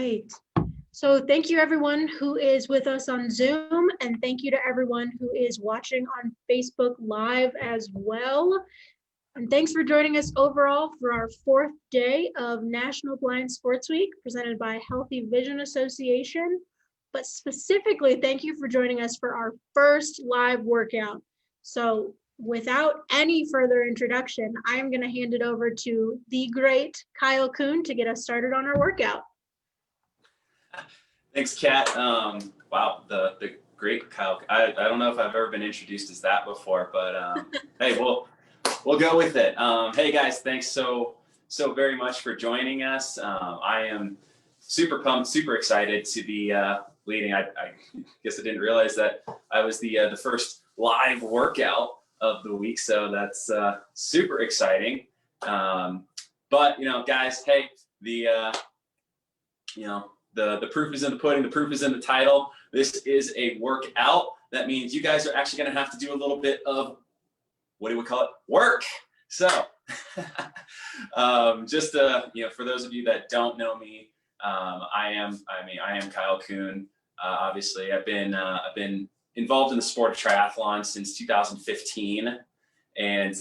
right. So thank you everyone who is with us on Zoom, and thank you to everyone who is watching on Facebook Live as well. And thanks for joining us overall for our 4th day of National Blind Sports Week presented by Healthy Vision Association. But specifically, thank you for joining us for our first live workout. So without any further introduction, I'm going to hand it over to the great Kyle Coon to get us started on our workout. Thanks, Kat. Wow, the great Kyle. I don't know if I've ever been introduced as that before, but hey, we'll go with it. Hey guys, thanks so very much for joining us. I am super pumped, super excited to be leading. I guess I didn't realize that I was the first live workout of the week, so that's super exciting. But guys, hey, the proof is in the pudding, the proof is in the title. This is a workout. That means you guys are actually going to have to do a little bit of, what do we call it? Work. So just for those of you that don't know me, I am Kyle Coon. Obviously, I've been involved in the sport of triathlon since 2015, and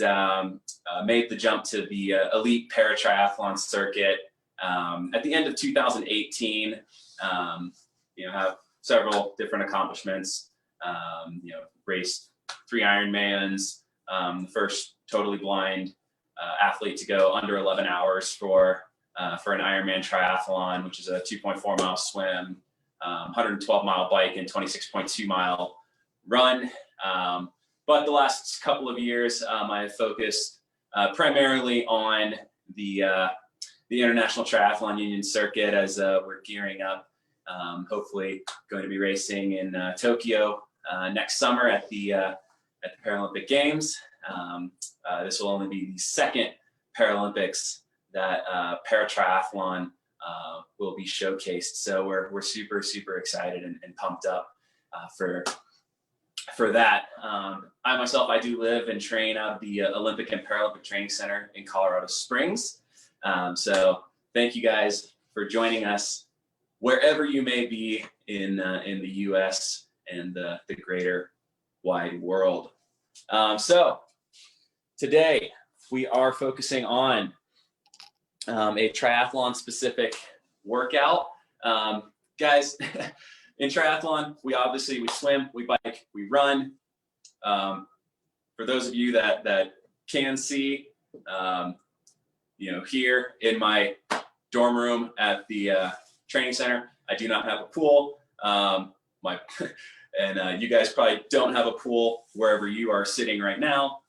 made the jump to the elite paratriathlon circuit at the end of 2018. Have several different accomplishments. Raced 3 Ironmans. The first totally blind athlete to go under 11 hours for an Ironman triathlon, which is a 2.4 mile swim, 112 mile bike, and 26.2 mile run. But the last couple of years, I have focused primarily on the International Triathlon Union circuit as we're gearing up. Hopefully, going to be racing in Tokyo next summer at the Paralympic Games. This will only be the second Paralympics that paratriathlon will be showcased. So we're super excited and pumped up for that. I myself, I do live and train out of the Olympic and Paralympic Training Center in Colorado Springs. So thank you guys for joining us wherever you may be in the U.S. and the greater wide world. So today we are focusing on a triathlon specific workout. Guys, in triathlon, we swim, we bike, we run. For those of you that can see, here in my dorm room at the training center, I do not have a pool. You guys probably don't have a pool wherever you are sitting right now.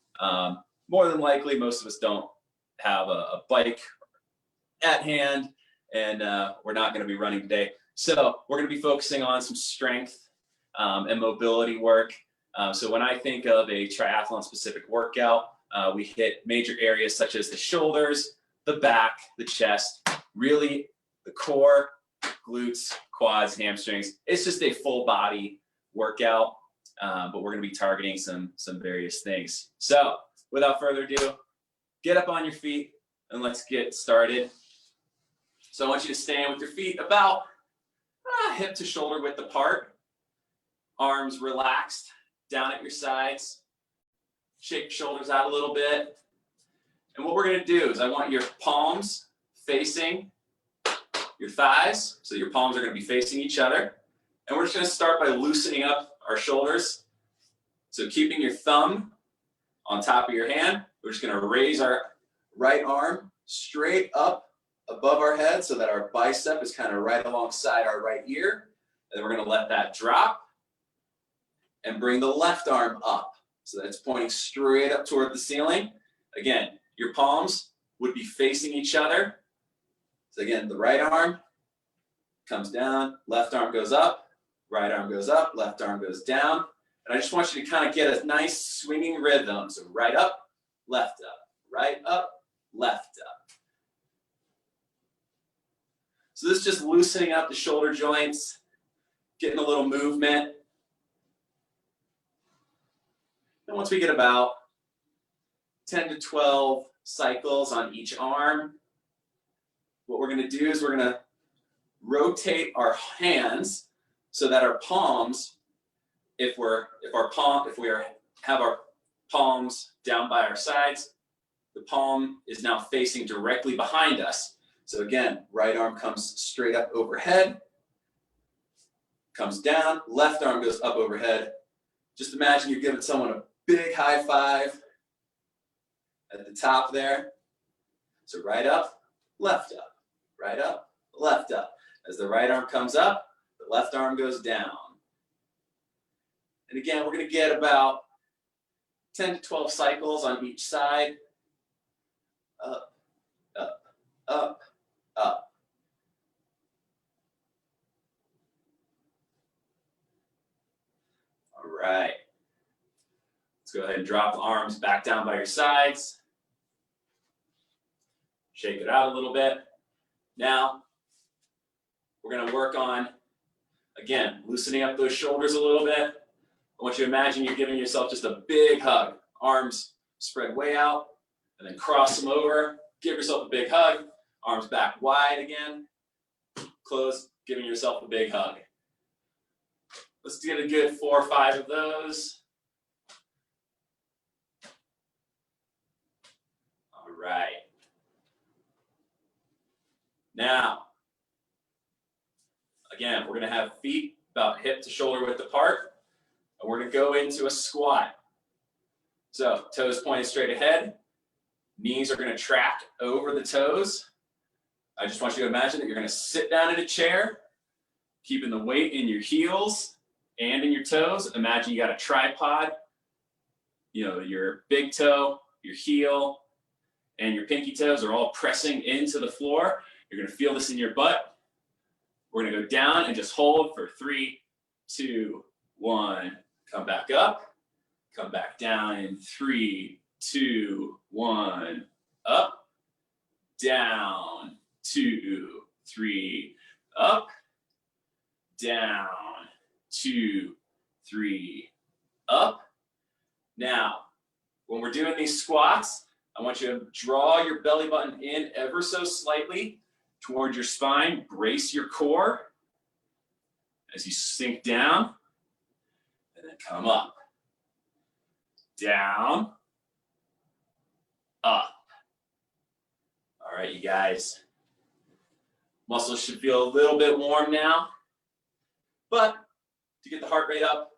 More than likely, most of us don't have a bike at hand, and we're not going to be running today. So we're going to be focusing on some strength and mobility work. So when I think of a triathlon specific workout, we hit major areas such as the shoulders, the back, the chest, really the core, glutes, quads, hamstrings. It's just a full body workout, but we're going to be targeting some various things. So without further ado, get up on your feet and let's get started. So I want you to stand with your feet about hip to shoulder width apart, arms relaxed down at your sides. Shake your shoulders out a little bit. And what we're going to do is I want your palms facing your thighs. So your palms are going to be facing each other. And we're just going to start by loosening up our shoulders. So keeping your thumb on top of your hand, we're just going to raise our right arm straight up above our head so that our bicep is kind of right alongside our right ear. And then we're going to let that drop and bring the left arm up. So that's pointing straight up toward the ceiling. Again, your palms would be facing each other. So again, the right arm comes down, left arm goes up, right arm goes up, left arm goes down. And I just want you to kind of get a nice swinging rhythm. So right up, left up, right up, left up. So this is just loosening up the shoulder joints, getting a little movement. And once we get about 10 to 12 cycles on each arm, what we're going to do is we're going to rotate our hands so that our palms, if we have our palms down by our sides, the palm is now facing directly behind us. So again, right arm comes straight up overhead, comes down, left arm goes up overhead. Just imagine you're giving someone a big high five at the top there. So right up, left up, right up, left up. As the right arm comes up, the left arm goes down. And again, we're going to get about 10 to 12 cycles on each side. Up, up, up, up. All right. Let's go ahead and drop the arms back down by your sides. Shake it out a little bit. Now, we're going to work on, again, loosening up those shoulders a little bit. I want you to imagine you're giving yourself just a big hug. Arms spread way out, and then cross them over. Give yourself a big hug. Arms back wide again. Close, giving yourself a big hug. Let's get a good 4 or 5 of those. All right. Now, again, we're going to have feet about hip to shoulder width apart, and we're going to go into a squat. So, toes pointed straight ahead, knees are going to track over the toes. I just want you to imagine that you're going to sit down in a chair, keeping the weight in your heels and in your toes. Imagine you got a tripod, your big toe, your heel, and your pinky toes are all pressing into the floor. You're going to feel this in your butt. We're going to go down and just hold for 3, 2, 1. Come back up. Come back down in 3, 2, 1. Up. Down. 2, 3. Up. Down. 2, 3. Up. Now, when we're doing these squats, I want you to draw your belly button in ever so slightly towards your spine. Brace your core as you sink down, and then come up. Down, up. All right, you guys. Muscles should feel a little bit warm now, but to get the heart rate up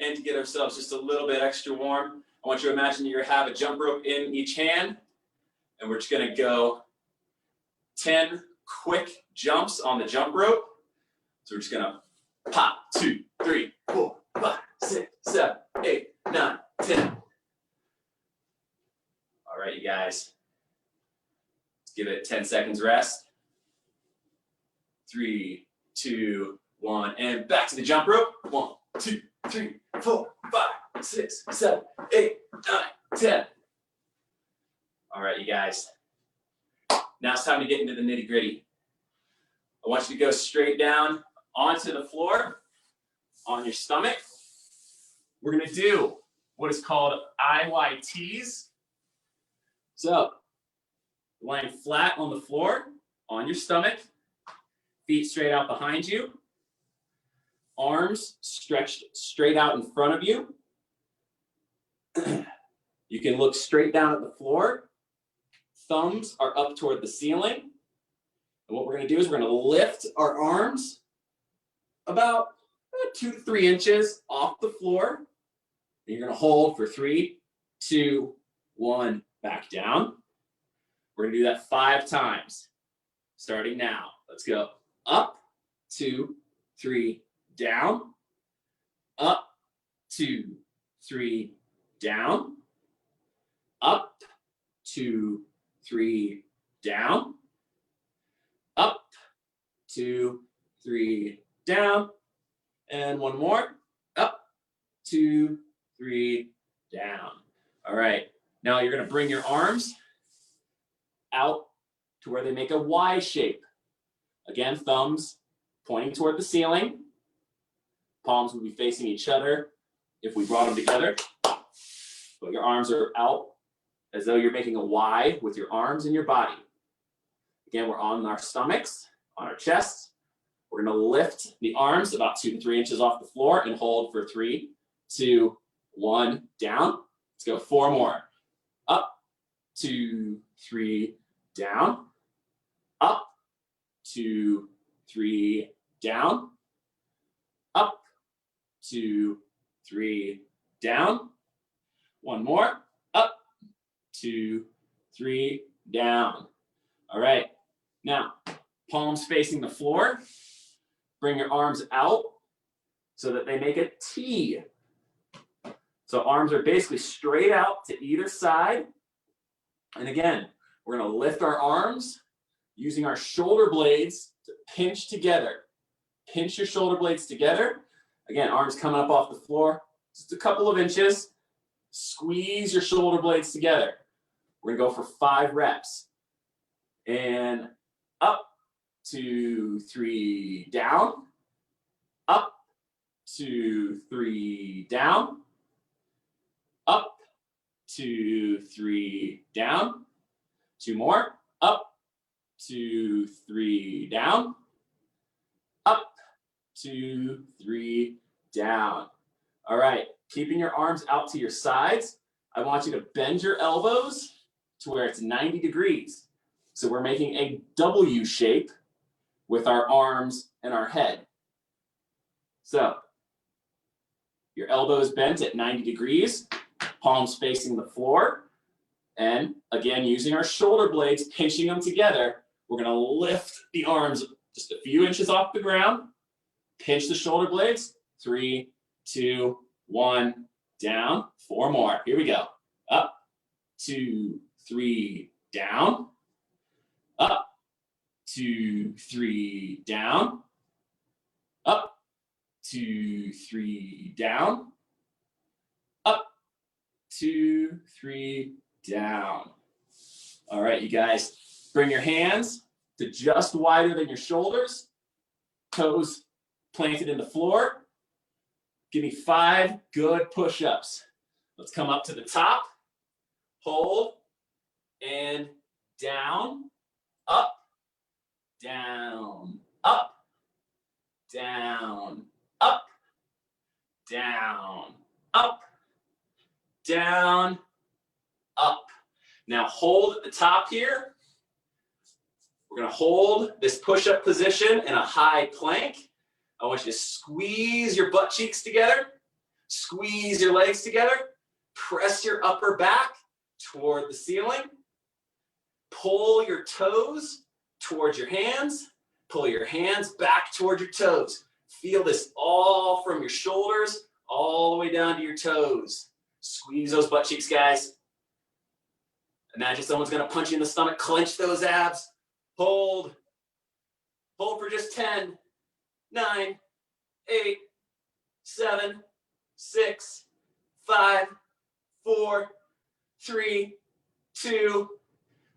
and to get ourselves just a little bit extra warm, I want you to imagine you have a jump rope in each hand, and we're just going to go 10 quick jumps on the jump rope. So we're just going to pop, 2, 3, 4, 5, 6, 7, 8, 9, 10. All right, you guys. Let's give it 10 seconds rest. 3, 2, 1, and back to the jump rope. 1, 2, 3, 4, 5, 6, 7, 8, 9, 10. All right, you guys. Now it's time to get into the nitty-gritty. I want you to go straight down onto the floor, on your stomach. We're going to do what is called IYTs. So, lying flat on the floor, on your stomach, feet straight out behind you, arms stretched straight out in front of you. You can look straight down at the floor. Thumbs are up toward the ceiling. And what we're going to do is we're going to lift our arms about 2 to 3 inches off the floor. And you're going to hold for 3, 2, 1, back down. We're going to do that 5 times, starting now. Let's go. Up, 2, 3, down. Up, 2, 3, down. Up, 2, 3, down. Up, 2, 3, down. And one more. Up, 2, 3, down. All right. Now you're going to bring your arms out to where they make a Y shape. Again, thumbs pointing toward the ceiling. Palms would be facing each other if we brought them together. But your arms are out as though you're making a Y with your arms and your body. Again, we're on our stomachs, on our chests. We're gonna lift the arms about 2 to 3 inches off the floor and hold for 3, 2, 1, down. Let's go 4 more. Up, 2, 3, down. Up, 2, 3, down. Up, 2, 3, down. One more. Up, 2, 3, down. All right. Now, palms facing the floor. Bring your arms out so that they make a T. So arms are basically straight out to either side. And again, we're going to lift our arms using our shoulder blades to pinch together. Pinch your shoulder blades together. Again, arms coming up off the floor, just a couple of inches. Squeeze your shoulder blades together. We're going to go for 5 reps. And up, 2, 3, down. Up, 2, 3, down. Up, 2, 3, down. 2 more. Up, 2, 3, down. Up, 2, 3, down. All right, keeping your arms out to your sides. I want you to bend your elbows to where it's 90 degrees. So we're making a W shape with our arms and our head. So your elbows bent at 90 degrees, palms facing the floor. And again, using our shoulder blades, pinching them together, we're going to lift the arms just a few inches off the ground. Pinch the shoulder blades. 3, 2, 1, down. 4 more. Here we go. Up, 2, 3, down. Up, 2, 3, down. Up, 2, 3, down. Up, 2, 3, down. All right, you guys, bring your hands to just wider than your shoulders. Toes planted in the floor. Give me 5 good push-ups. Let's come up to the top. Hold and down, up, down, up, down, up, down, up, down, up. Now hold at the top here. We're going to hold this push-up position in a high plank. I want you to squeeze your butt cheeks together, squeeze your legs together, press your upper back toward the ceiling, pull your toes towards your hands, pull your hands back toward your toes. Feel this all from your shoulders all the way down to your toes. Squeeze those butt cheeks, guys. Imagine someone's going to punch you in the stomach. Clench those abs. Hold. Hold for just 10, 9, 8, 7, 6, 5, 4, 3, 2,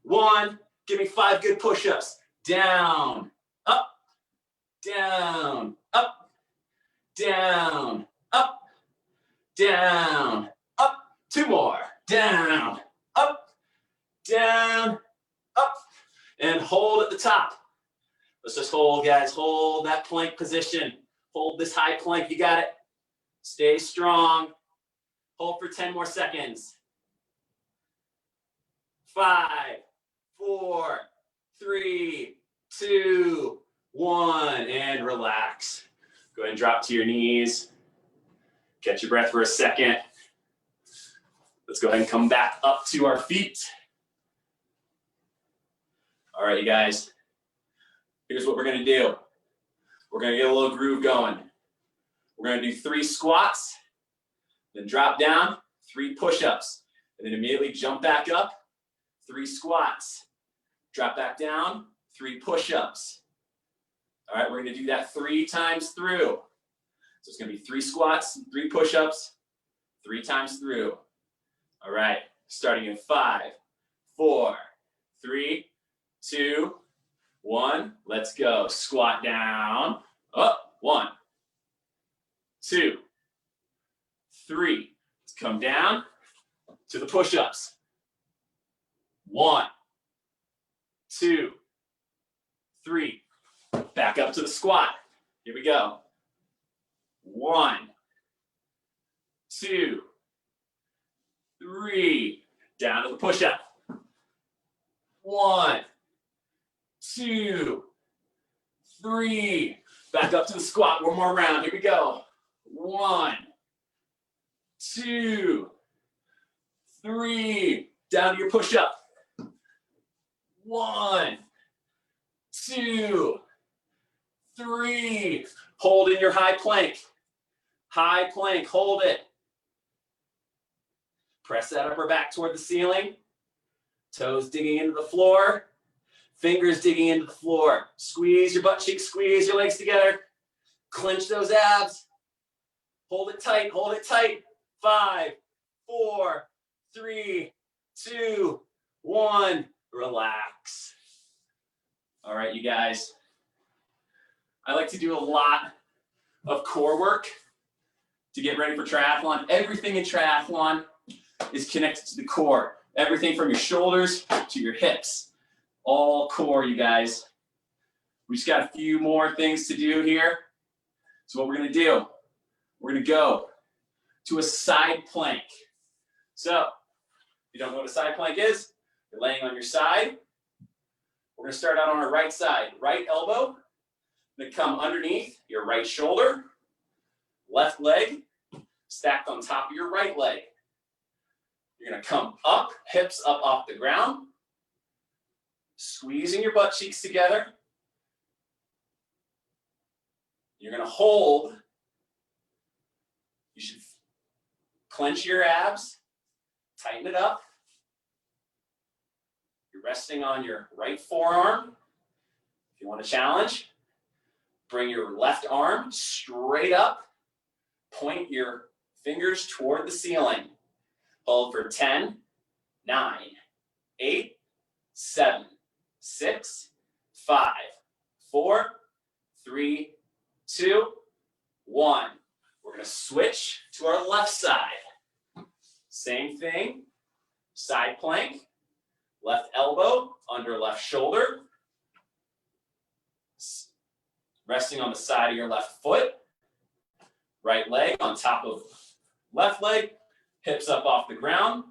1. Give me 5 good push-ups. Down, up, down, up, down, up, down, up. 2 more. Down, up, down, up. And hold at the top. Let's just hold, guys. Hold that plank position. Hold this high plank. You got it. Stay strong. Hold for 10 more seconds. 5, 4, 3, 2, 1. And relax. Go ahead and drop to your knees. Catch your breath for a second. Let's go ahead and come back up to our feet. All right, you guys. Here's what we're going to do. We're going to get a little groove going. We're going to do 3 squats, then drop down, 3 push-ups, and then immediately jump back up, 3 squats, drop back down, 3 push-ups. All right, we're going to do that 3 times through. So it's going to be 3 squats, 3 push-ups, 3 times through. All right, starting in 5, 4, 3, 2, 1. Let's go. Squat down. Up. 1, 2, 3. Let's come down to the push-ups. 1, 2, 3. Back up to the squat. we go. 1, 2, 3. Down to the push-up. 1, 2, 3. Back up to the squat. One more round. Here we go. 1, 2, 3. Down to your push-up. 1, 2, 3. Hold in your high plank. High plank, hold it. Press that upper back toward the ceiling. Toes digging into the floor. Fingers digging into the floor. Squeeze your butt cheeks, squeeze your legs together. Clench those abs. Hold it tight, hold it tight. 5, 4, 3, 2, 1. Relax. All right, you guys. I like to do a lot of core work to get ready for triathlon. Everything in triathlon is connected to the core. Everything from your shoulders to your hips. All core, you guys. We just got a few more things to do here. So what we're gonna do, we're gonna go to a side plank. So, if you don't know what a side plank is, you're laying on your side. We're gonna start out on our right side. Right elbow, gonna come underneath your right shoulder. Left leg stacked on top of your right leg. You're gonna come up, hips up off the ground. Squeezing your butt cheeks together. You're gonna hold. You should clench your abs, tighten it up. You're resting on your right forearm. If you want to challenge, bring your left arm straight up. Point your fingers toward the ceiling. Hold for 10, 9, 8, 7, 6, 5, 4, 3, 2, 1. We're going to switch to our left side. Same thing. Side plank. Left elbow under left shoulder. Resting on the side of your left foot. Right leg on top of left leg. Hips up off the ground.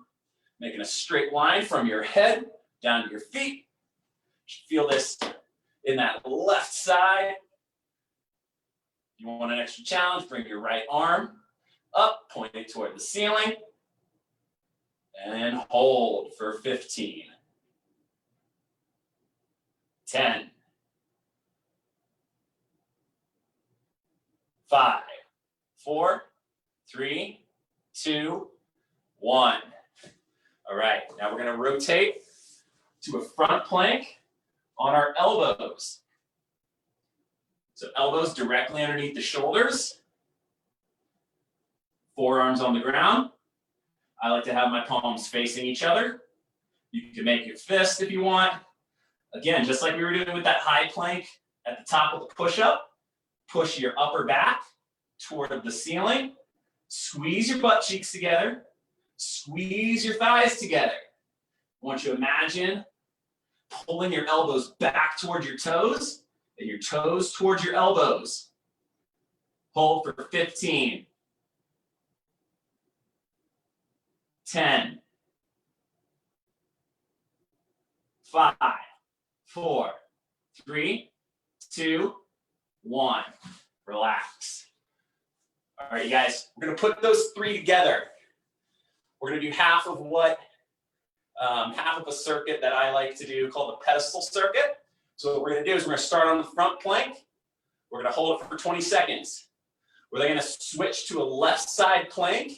Making a straight line from your head down to your feet. You should feel this in that left side. You want an extra challenge, bring your right arm up, point it toward the ceiling, and hold for 15, 10, 5, 4, 3, 2, 1. All right, now we're going to rotate to a front plank on our elbows. So elbows directly underneath the shoulders. Forearms on the ground. I like to have my palms facing each other. You can make your fist if you want. Again, just like we were doing with that high plank at the top of the push-up, push your upper back toward the ceiling. Squeeze your butt cheeks together. Squeeze your thighs together. I want you to imagine pulling your elbows back towards your toes and your toes towards your elbows. Hold for 15, 10, 5, 4, 3, 2, 1. Relax. All right, you guys, we're going to put those three together. We're going to do half of a circuit that I like to do called the pedestal circuit. So what we're going to do is we're going to start on the front plank. We're going to hold it for 20 seconds. We're then going to switch to a left side plank,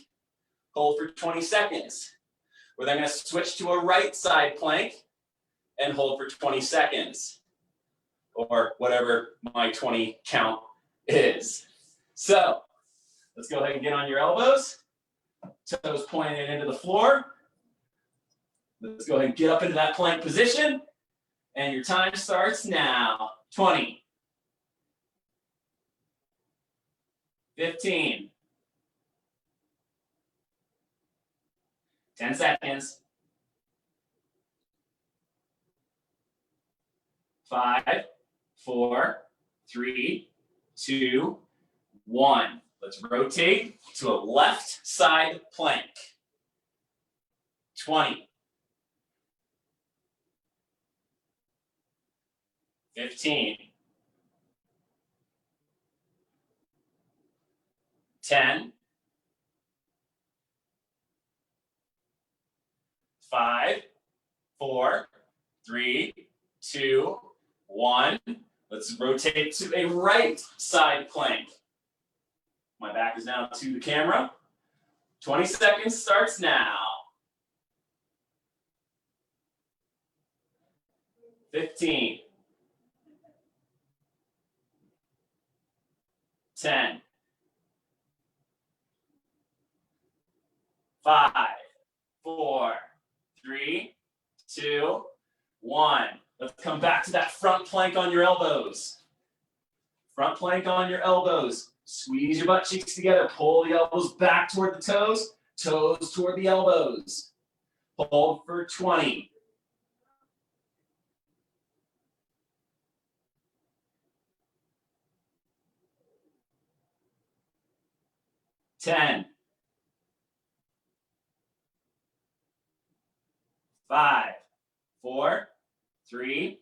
hold for 20 seconds. We're then going to switch to a right side plank and hold for 20 seconds, or whatever my 20 count is. So let's go ahead and get on your elbows, toes pointed into the floor. Let's go ahead and get up into that plank position. And your time starts now. 20, 15, 10 seconds, 5, 4, 3, 2, 1. Let's rotate to a left side plank. 20. 15. 10. 5, 4, 3, 2, 1. Let's rotate to a right side plank. My back is now to the camera. 20 seconds starts now. 15. 10. 5, 4, 3, 2, 1. Let's come back to that front plank on your elbows. Front plank on your elbows. Squeeze your butt cheeks together. Pull the elbows back toward the toes. Toes toward the elbows. Hold for 20. 10. 5, 4, 3,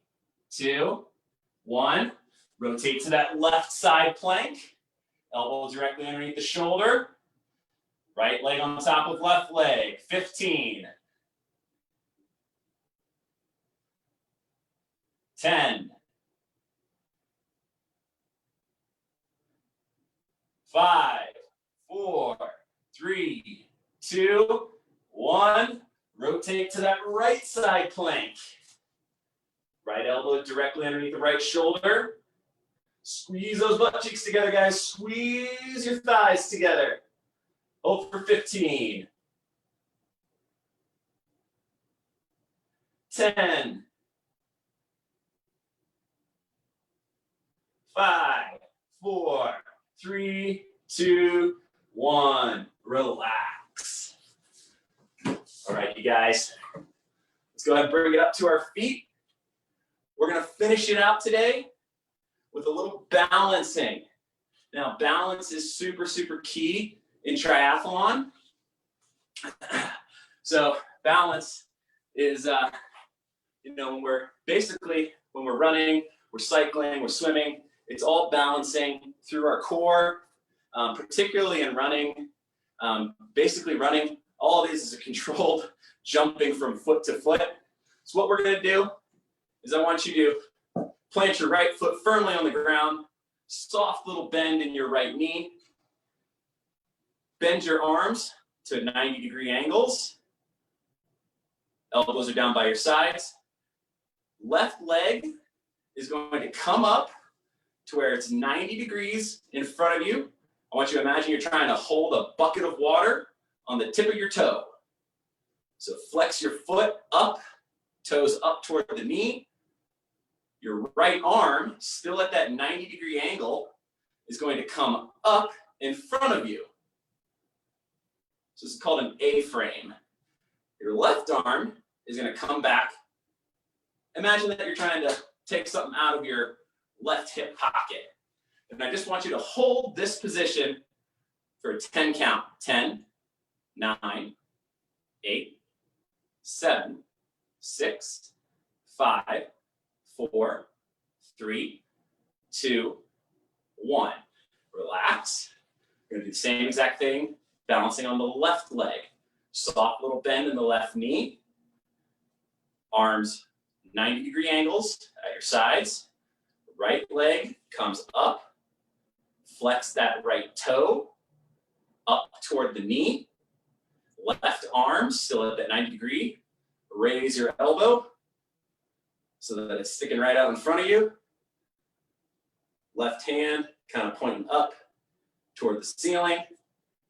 2, 1. Rotate to that left side plank. Elbow directly underneath the shoulder. Right leg on top of left leg. 15. 10. 5, 4, 3, 2, 1. Rotate to that right side plank. Right elbow directly underneath the right shoulder. Squeeze those butt cheeks together, guys. Squeeze your thighs together. Hold for 15. 10. 5, 4, 3, 2, 1. Relax. All right, you guys. Let's go ahead and bring it up to our feet. We're going to finish it out today with a little balancing. Now, balance is super, super key in triathlon. So balance is, when we're running, we're cycling, we're swimming, it's all balancing through our core, particularly in running. Basically running, all of this is a controlled jumping from foot to foot. So what we're going to do is I want you to plant your right foot firmly on the ground, soft little bend in your right knee. Bend your arms to 90-degree angles. Elbows are down by your sides. Left leg is going to come up to where it's 90 degrees in front of you. I want you to imagine you're trying to hold a bucket of water on the tip of your toe. So flex your foot up, toes up toward the knee. Your right arm, still at that 90-degree angle, is going to come up in front of you. So this is called an A-frame. Your left arm is going to come back. Imagine that you're trying to take something out of your left hip pocket. And I just want you to hold this position for a 10 count. 10, 9, 8, 7, 6, 5, 4, 3, 2, 1. Relax. We're going to do the same exact thing, balancing on the left leg. Soft little bend in the left knee. Arms 90-degree angles at your sides. Right leg comes up. Flex that right toe up toward the knee. Left arm still at that 90-degree. Raise your elbow so that it's sticking right out in front of you. Left hand kind of pointing up toward the ceiling.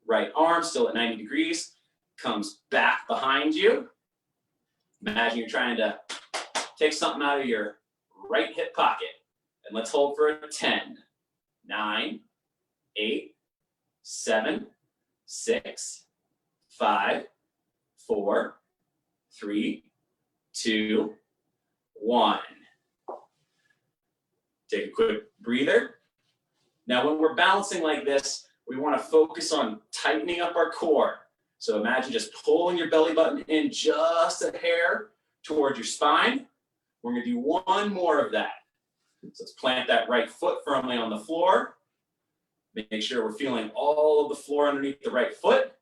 Right arm still at 90 degrees. Comes back behind you. Imagine you're trying to take something out of your right hip pocket. And let's hold for a 10, 9, 8, 7, 6, 5, 4, 3, 2, 1. Take a quick breather. Now, when we're balancing like this, we want to focus on tightening up our core. So imagine just pulling your belly button in just a hair towards your spine. We're going to do one more of that. So let's plant that right foot firmly on the floor. Make sure we're feeling all of the floor underneath the right foot.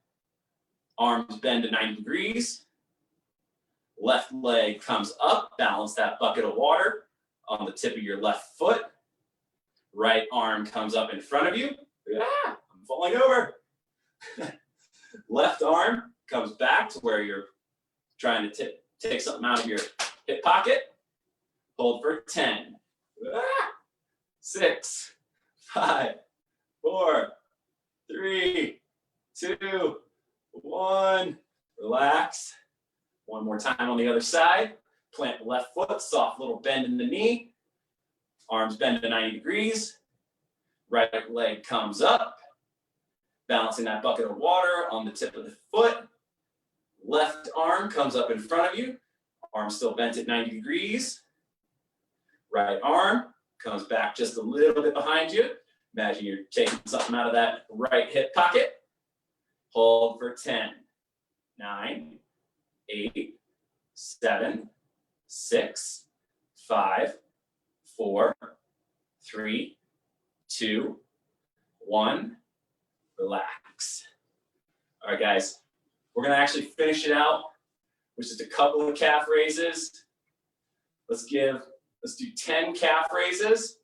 Arms bend to 90 degrees. Left leg comes up. Balance that bucket of water on the tip of your left foot. Right arm comes up in front of you. Ah, I'm falling over. Left arm comes back to where you're trying to take something out of your hip pocket. Hold for 10. 6, 5, 4, 3, 2, 1. Relax. One more time on the other side. Plant the left foot, soft little bend in the knee. Arms bend to 90 degrees. Right leg comes up. Balancing that bucket of water on the tip of the foot. Left arm comes up in front of you. Arm still bent at 90 degrees. Right arm comes back just a little bit behind you. Imagine you're taking something out of that right hip pocket. Hold for 10, 9, 8, 7, 6, 5, 4, 3, 2, 1. Relax. All right, guys. We're going to actually finish it out with just a couple of calf raises. Let's do 10 calf raises,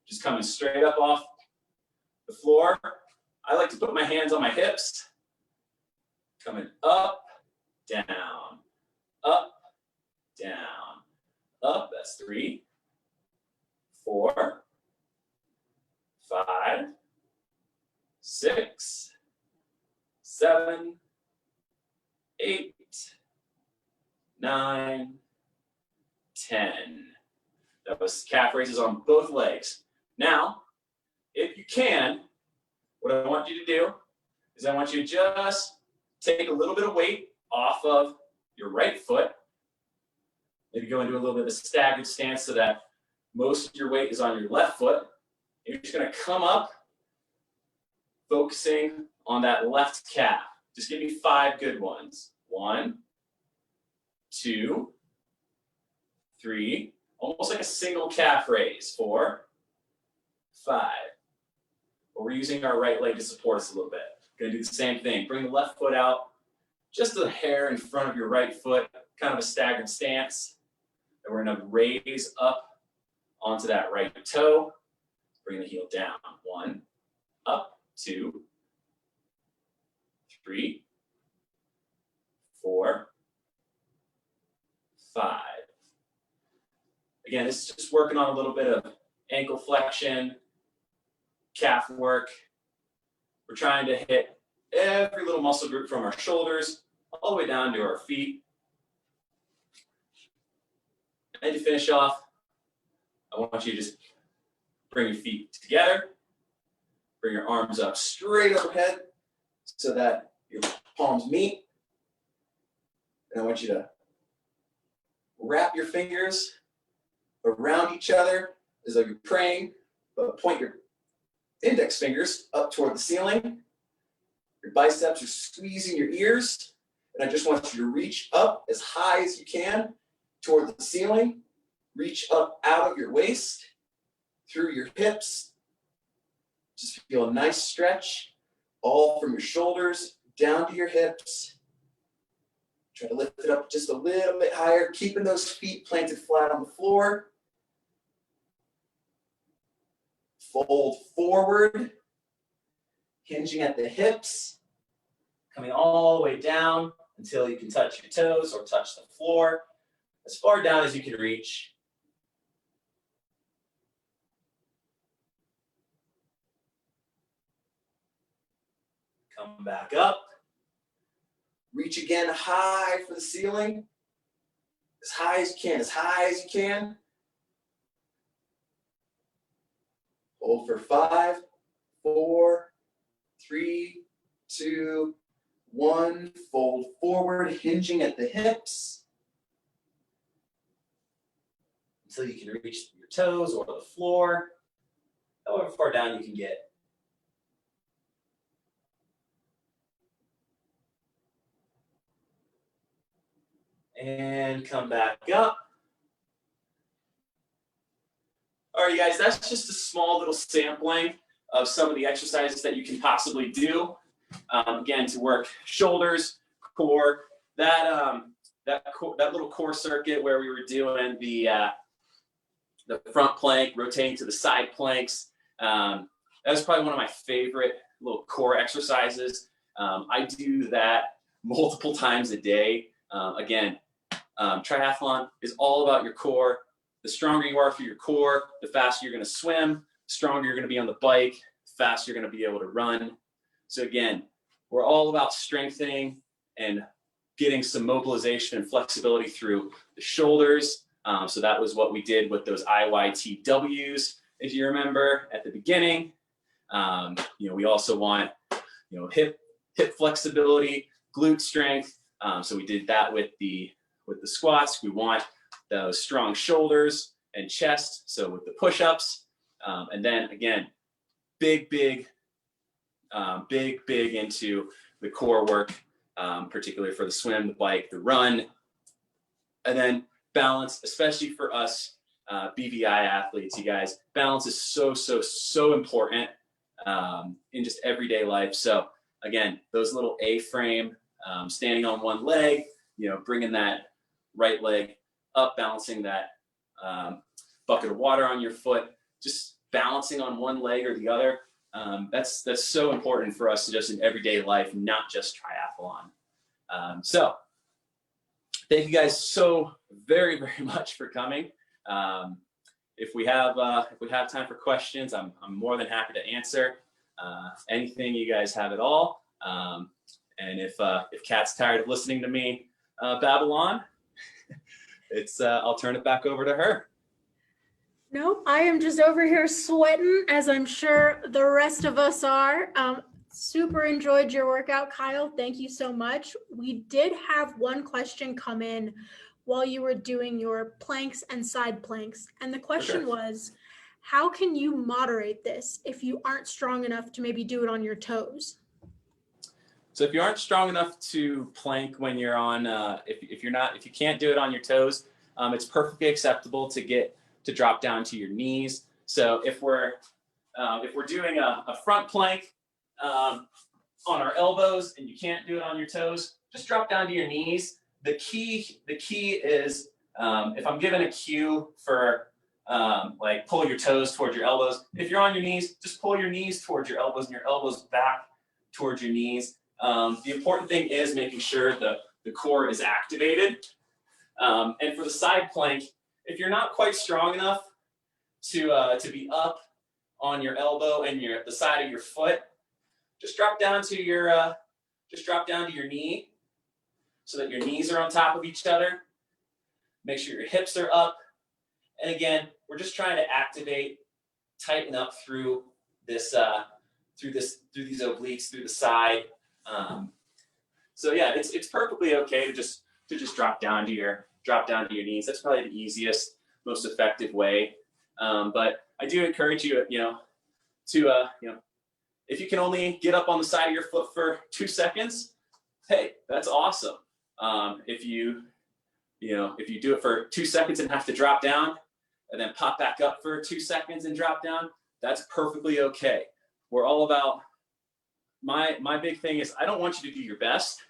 just coming straight up off the floor. I like to put my hands on my hips, coming up, down, up, down, up. That's 3, 4, 5, 6, 7, 8, 9, 10. That was calf raises on both legs. Now, if you can, what I want you to do is I want you to just take a little bit of weight off of your right foot. Maybe go into a little bit of a staggered stance so that most of your weight is on your left foot. You're just going to come up, focusing on that left calf. Just give me 5 good ones. 1, 2, 3, almost like a single calf raise. 4, 5. But we're using our right leg to support us a little bit. Going to do the same thing. Bring the left foot out, just a hair in front of your right foot, kind of a staggered stance. And we're going to raise up onto that right toe. Bring the heel down. 1, up, 2, 3, 4, 5. Again, this is just working on a little bit of ankle flexion, calf work. We're trying to hit every little muscle group from our shoulders all the way down to our feet. And to finish off, I want you to just bring your feet together, bring your arms up straight overhead so that your palms meet. And I want you to wrap your fingers around each other as though you're praying, but point your index fingers up toward the ceiling. Your biceps are squeezing your ears. And I just want you to reach up as high as you can toward the ceiling. Reach up out of your waist, through your hips. Just feel a nice stretch, all from your shoulders down to your hips. Try to lift it up just a little bit higher, keeping those feet planted flat on the floor. Fold forward, hinging at the hips, coming all the way down until you can touch your toes or touch the floor, as far down as you can reach. Come back up. Reach again high for the ceiling. As high as you can, as high as you can. Hold for 5, 4, 3, 2, 1. Fold forward, hinging at the hips until you can reach your toes or the floor. however far down you can get. And come back up. All right, you guys, that's just a small little sampling of some of the exercises that you can possibly do. Again, to work shoulders, core, that little core circuit where we were doing the front plank, rotating to the side planks. That was probably one of my favorite little core exercises. I do that multiple times a day. Again, triathlon is all about your core. The stronger you are for your core, the faster you're going to swim, the stronger you're going to be on the bike, the faster you're going to be able to run. So again, we're all about strengthening and getting some mobilization and flexibility through the shoulders. So that was what we did with those IYTWs, if you remember at the beginning. We also want, hip flexibility, glute strength. So we did that with the squats. We want those strong shoulders and chest. So with the push-ups, and then again, big into the core work, particularly for the swim, the bike, the run, and then balance, especially for us BVI athletes, you guys. Balance is so important in just everyday life. So again, those little A-frame, standing on one leg, bringing that right leg up, balancing that bucket of water on your foot, just balancing on one leg or the other. That's so important for us just in everyday life, not just triathlon. So thank you guys so very much for coming. If we have time for questions, I'm more than happy to answer anything you guys have at all. And if Kat's tired of listening to me babble on, I'll turn it back over to her. Nope, I am just over here sweating, as I'm sure the rest of us are. Super enjoyed your workout, Kyle. Thank you so much. We did have one question come in while you were doing your planks and side planks. And the question was, how can you moderate this if you aren't strong enough to maybe do it on your toes? So if you aren't strong enough to plank when you're on, if you can't do it on your toes, it's perfectly acceptable to drop down to your knees. So if we're doing a front plank on our elbows and you can't do it on your toes, just drop down to your knees. The key is if I'm given a cue for like pull your toes towards your elbows. If you're on your knees, just pull your knees towards your elbows and your elbows back towards your knees. The important thing is making sure the core is activated. And for the side plank, if you're not quite strong enough to be up on your elbow and the side of your foot, just drop down to your knee so that your knees are on top of each other. Make sure your hips are up. And again, we're just trying to activate, tighten up through this through these obliques, through the side. So yeah, it's perfectly okay to just drop down to your knees. That's probably the easiest, most effective way. But I do encourage you, to if you can only get up on the side of your foot for 2 seconds, hey, that's awesome. If you do it for 2 seconds and have to drop down and then pop back up for 2 seconds and drop down, that's perfectly okay. We're all about, my big thing is I don't want you to do your best.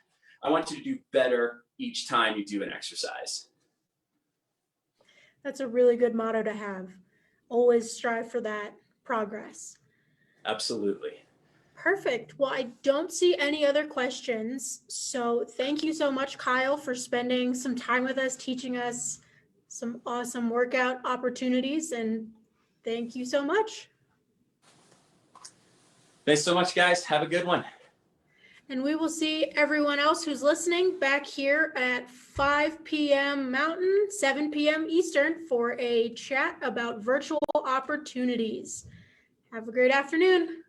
I want you to do better each time you do an exercise. That's a really good motto to have. Always strive for that progress. Absolutely. Perfect. Well, I don't see any other questions. So thank you so much, Kyle, for spending some time with us, teaching us some awesome workout opportunities. And thank you so much. Thanks so much, guys. Have a good one. And we will see everyone else who's listening back here at 5 p.m. Mountain, 7 p.m. Eastern for a chat about virtual opportunities. Have a great afternoon.